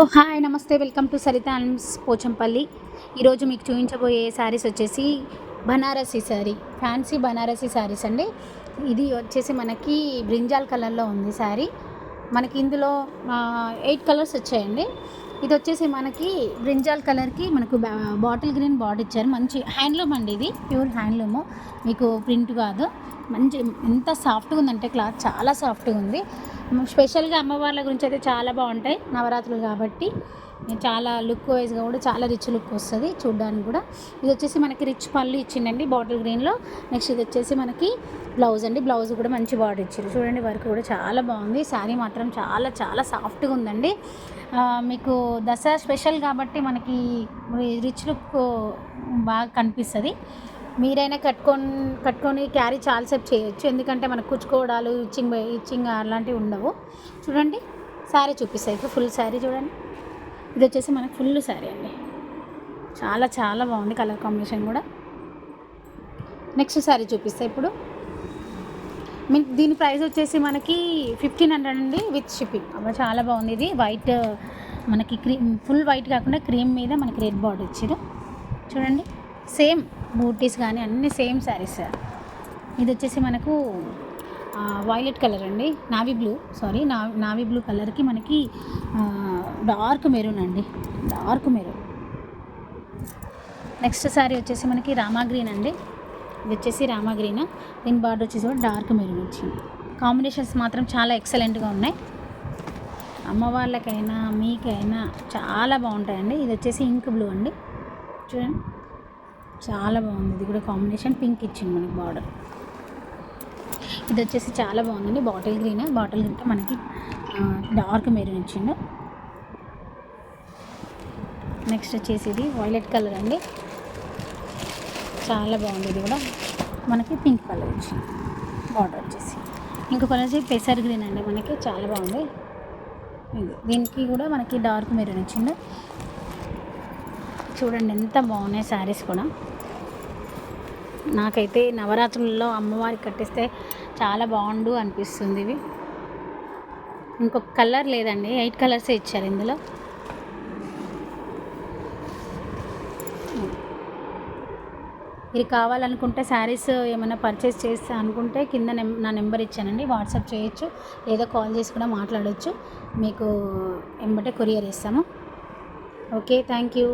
Hi నమస్తే, welcome to Saritha ఆల్మ్స్ Pochampally. ఈరోజు మీకు చూపించబోయే శారీస్ వచ్చేసి బనారసీ శారీ, ఫ్యాన్సీ బనారసీ శారీస్ అండి. ఇది వచ్చేసి మనకి బ్రింజాల్ కలర్లో ఉంది శారీ. మనకి ఇందులో 8 కలర్స్ వచ్చాయండి. ఇది వచ్చేసి మనకి బ్రింజాల్ కలర్కి మనకు బాటిల్ గ్రీన్ బార్డర్ ఇచ్చారు. మంచి హ్యాండ్లూమ్ అండి, ఇది ప్యూర్ హ్యాండ్లూము, మీకు ప్రింట్ కాదు. మంచి ఎంత సాఫ్ట్గా ఉందంటే క్లాత్ చాలా సాఫ్ట్గా ఉంది. స్పెషల్గా అమ్మవార్ల గురించి అయితే చాలా బాగుంటాయి, నవరాత్రులు కాబట్టి చాలా లుక్ వైజ్గా కూడా చాలా రిచ్ లుక్ వస్తుంది చూడడానికి కూడా. ఇది వచ్చేసి మనకి రిచ్ పళ్ళు ఇచ్చిందండి బాటిల్ గ్రీన్లో. నెక్స్ట్ ఇది వచ్చేసి మనకి బ్లౌజ్ అండి, బ్లౌజ్ కూడా మంచి బార్డర్ ఇచ్చారు చూడండి. వర్క్ కూడా చాలా బాగుంది. శారీ మాత్రం చాలా చాలా సాఫ్ట్గా ఉందండి. మీకు దసరా స్పెషల్ కాబట్టి మనకి రిచ్ లుక్ బాగా కనిపిస్తుంది. మీరైనా కట్టుకొని క్యారీ చాలాసేపు చేయొచ్చు, ఎందుకంటే మనకు కుచ్చుకోవడాలు ఇచ్చింగ్ అలాంటివి ఉండవు. చూడండి శారీ చూపిస్తాయి, ఇప్పుడు ఫుల్ శారీ చూడండి. ఇది వచ్చేసి మనకు ఫుల్ శారీ అండి, చాలా చాలా బాగుంది కలర్ కాంబినేషన్ కూడా. నెక్స్ట్ శారీ చూపిస్తాయి ఇప్పుడు. దీని ప్రైస్ వచ్చేసి మనకి 1500 అండి విత్ షిప్పింగ్. అబ్బా చాలా బాగుంది. ఇది వైట్, మనకి క్రీమ్, ఫుల్ వైట్ కాకుండా క్రీమ్ మీద మనకి రెడ్ బార్డర్ ఇచ్చారు చూడండి. సేమ్ బూటీస్ కానీ అన్నీ సేమ్ శారీస్. ఇది వచ్చేసి మనకు వైలెట్ కలర్ అండి, నావీ బ్లూ కలర్కి మనకి డార్క్ మెరూన్ అండి, డార్క్ మెరూన్. నెక్స్ట్ శారీ వచ్చేసి మనకి రామా గ్రీన్ అండి. ఇది వచ్చేసి రామా గ్రీన్, దీని బార్డర్ వచ్చేసి కూడా డార్క్ మెరూన్ వచ్చింది. కాంబినేషన్స్ మాత్రం చాలా ఎక్సలెంట్గా ఉన్నాయి. అమ్మవాళ్ళకైనా మీకైనా చాలా బాగుంటాయండి. ఇది వచ్చేసి ఇంక్ బ్లూ అండి, చూడండి చాలా బాగుంది. ఇది కూడా కాంబినేషన్ పింక్ ఇచ్చింది మనకి బార్డర్. ఇది వచ్చేసి చాలా బాగుందండి, బాటిల్ గ్రీన్తో మనకి డార్క్ మెరూన్ ఇచ్చిండు. నెక్స్ట్ వచ్చేసి ఇది వైలెట్ కలర్ అండి, చాలా బాగుంది. ఇది కూడా మనకి పింక్ కలర్ ఇచ్చింది బార్డర్ వచ్చేసి. ఇంకో కలర్ వచ్చి పెసర్ గ్రీన్ అండి, మనకి చాలా బాగుంది. దీనికి కూడా మనకి డార్క్ మెరూన్ ఇచ్చిండు. చూడండి ఎంత బాగున్నాయి శారీస్ కూడా. నాకైతే నవరాత్రుల్లో అమ్మవారికి కట్టిస్తే చాలా బాగుండు అనిపిస్తుంది. ఇవి ఇంకొక కలర్ లేదండి, 8 కలర్సే ఇచ్చారు ఇందులో. ఇది కావాలనుకుంటే శారీస్ ఏమైనా పర్చేస్ చేస్తా అనుకుంటే కింద నా నెంబర్ ఇచ్చానండి, వాట్సాప్ చేయొచ్చు లేదా కాల్ చేసి కూడా మాట్లాడవచ్చు. మీకు వెంబటే కొరియర్ ఇస్తాము. Okay, thank you.